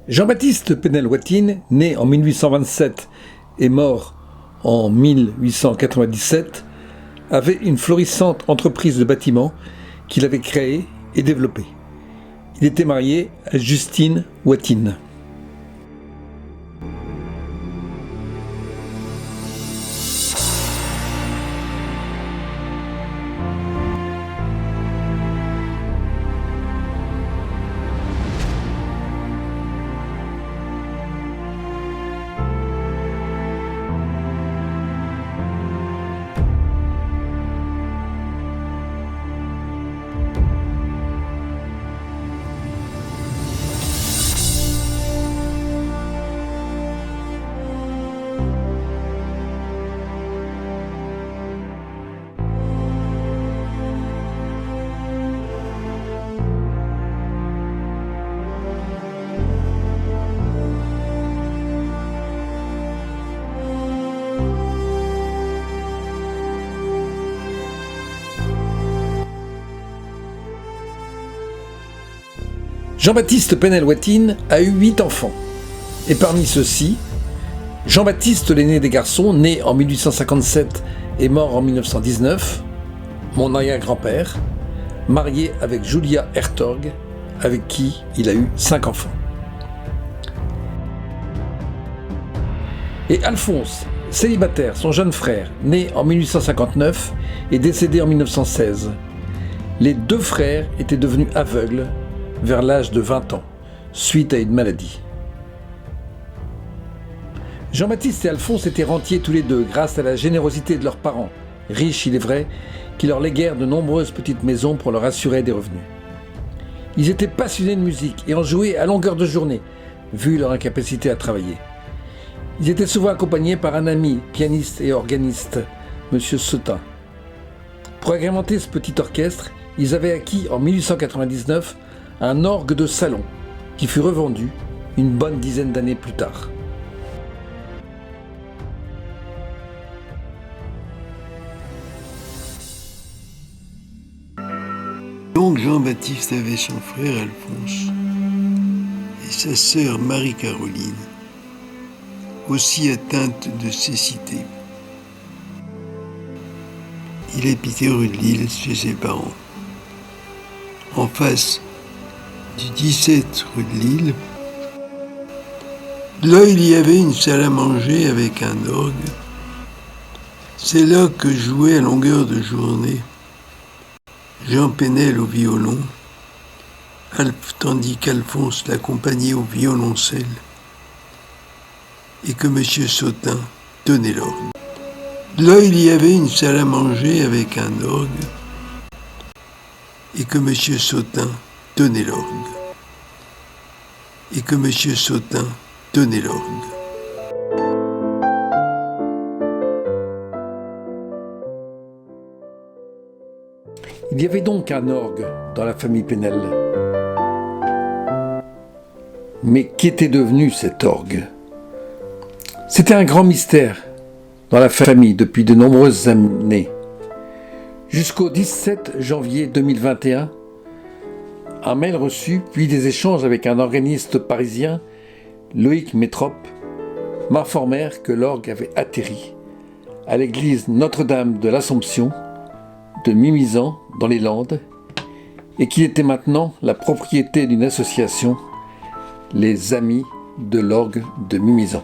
Jean-Baptiste Penel-Watine, né en 1827 et mort en 1897, avait une florissante entreprise de bâtiment qu'il avait créée et développée. Il était marié à Justine Watine. Jean-Baptiste Penel-Watine a eu 8 enfants. Et parmi ceux-ci, Jean-Baptiste l'aîné des garçons, né en 1857 et mort en 1919, mon arrière-grand-père, marié avec Julia Hertog, avec qui il a eu 5 enfants. Et Alphonse, célibataire, son jeune frère, né en 1859 et décédé en 1916. Les 2 frères étaient devenus aveugles vers l'âge de 20 ans, suite à une maladie. Jean-Baptiste et Alphonse étaient rentiers tous les deux grâce à la générosité de leurs parents, riches il est vrai, qui leur léguèrent de nombreuses petites maisons pour leur assurer des revenus. Ils étaient passionnés de musique et en jouaient à longueur de journée, vu leur incapacité à travailler. Ils étaient souvent accompagnés par un ami, pianiste et organiste, M. Sautin. Pour agrémenter ce petit orchestre, ils avaient acquis en 1899 un orgue de salon qui fut revendu une bonne dizaine d'années plus tard. Donc Jean-Baptiste avait son frère Alphonse et sa sœur Marie-Caroline, aussi atteinte de cécité. Il habitait rue de Lille chez ses parents. En face du 17 rue de Lille, là il y avait une salle à manger avec un orgue. C'est là que jouait à longueur de journée Jean Penel au violon, tandis qu'Alphonse l'accompagnait au violoncelle et que M. Sautin tenait l'orgue. Là il y avait une salle à manger avec un orgue et que M. Sautin tenait l'orgue. Et que M. Sautin tenait l'orgue. Il y avait donc un orgue dans la famille Penel. Mais qu'était devenu cet orgue ? C'était un grand mystère dans la famille depuis de nombreuses années. Jusqu'au 17 janvier 2021, un mail reçu, puis des échanges avec un organiste parisien, Loïc Métrope, m'informèrent que l'orgue avait atterri à l'église Notre-Dame de l'Assomption de Mimizan dans les Landes et qu'il était maintenant la propriété d'une association, les Amis de l'orgue de Mimizan.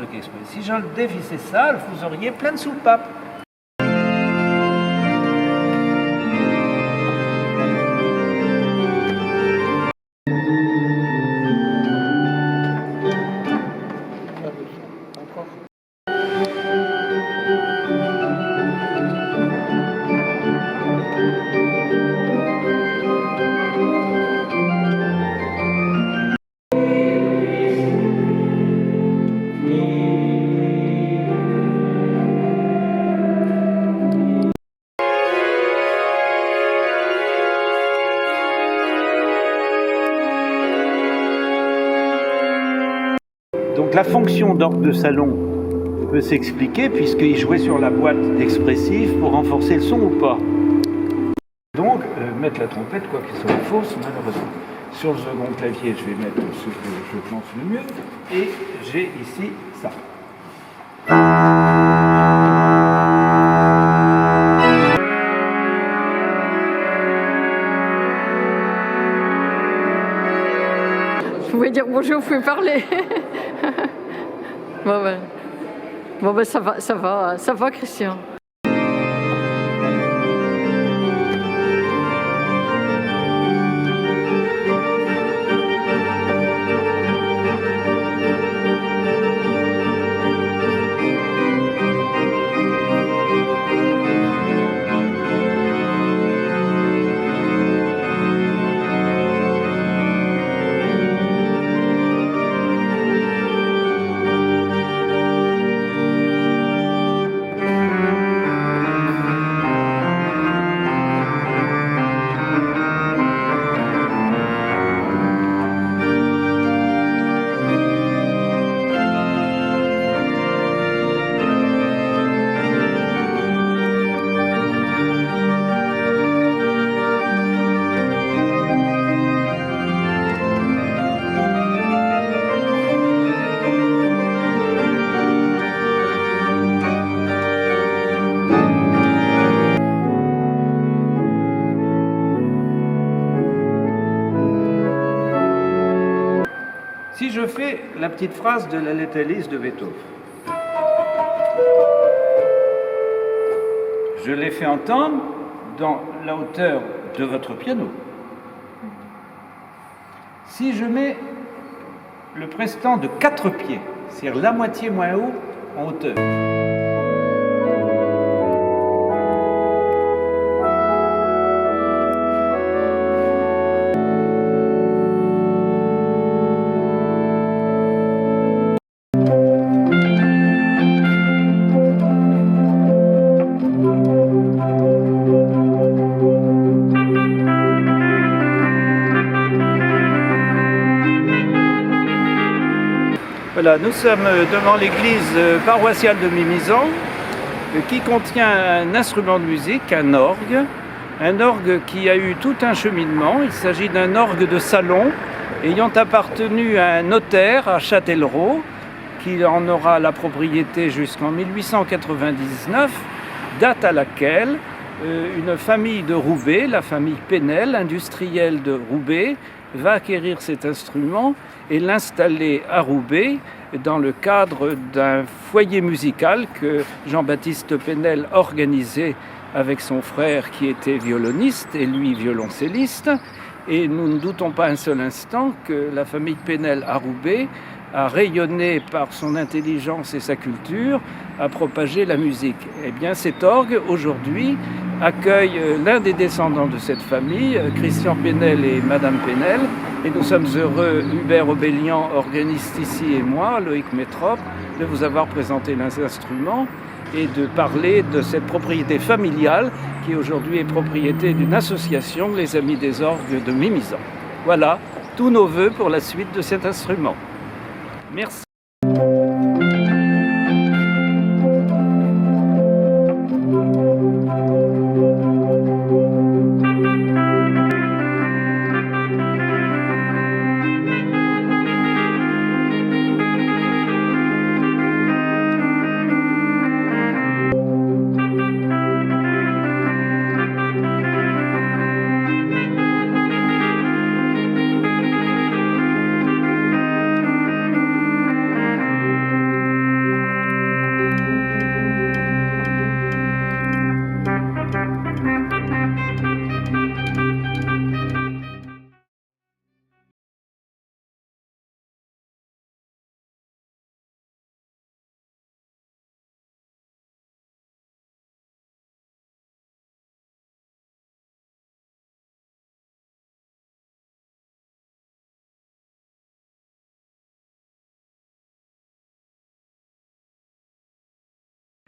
truc exprès. Si je dévissais ça, vous auriez plein de soupapes. Donc la fonction d'orgue de salon peut s'expliquer puisqu'il jouait sur la boîte d'expressif pour renforcer le son ou pas. Donc mettre la trompette, quoi qu'elle soit fausse, malheureusement. Sur le second clavier, je vais mettre ce que je pense le mieux. Et j'ai ici ça. Vous pouvez dire bonjour, vous pouvez parler. Bon ben ça va Christian. Si je fais la petite phrase de la Lettre Alice de Beethoven, je l'ai fait entendre dans la hauteur de votre piano. Si je mets le prestant de 4 pieds, c'est-à-dire la moitié moins haut en hauteur, voilà, nous sommes devant l'église paroissiale de Mimizan qui contient un instrument de musique, un orgue qui a eu tout un cheminement. Il s'agit d'un orgue de salon ayant appartenu à un notaire à Châtellerault qui en aura la propriété jusqu'en 1899, date à laquelle une famille de Roubaix, la famille Penel, industrielle de Roubaix, va acquérir cet instrument et l'installer à Roubaix dans le cadre d'un foyer musical que Jean-Baptiste Penel organisait avec son frère qui était violoniste et lui violoncelliste. Et nous ne doutons pas un seul instant que la famille Penel à Roubaix a rayonné par son intelligence et sa culture, a propagé la musique. Eh bien, cet orgue, aujourd'hui, accueille l'un des descendants de cette famille, Christian Penel et Madame Penel. Et nous sommes heureux, Hubert Obélian, organiste ici, et moi, Loïc Métrope, de vous avoir présenté l'instrument et de parler de cette propriété familiale qui aujourd'hui est propriété d'une association, les Amis des Orgues de Mimizan. Voilà, tous nos vœux pour la suite de cet instrument. Merci.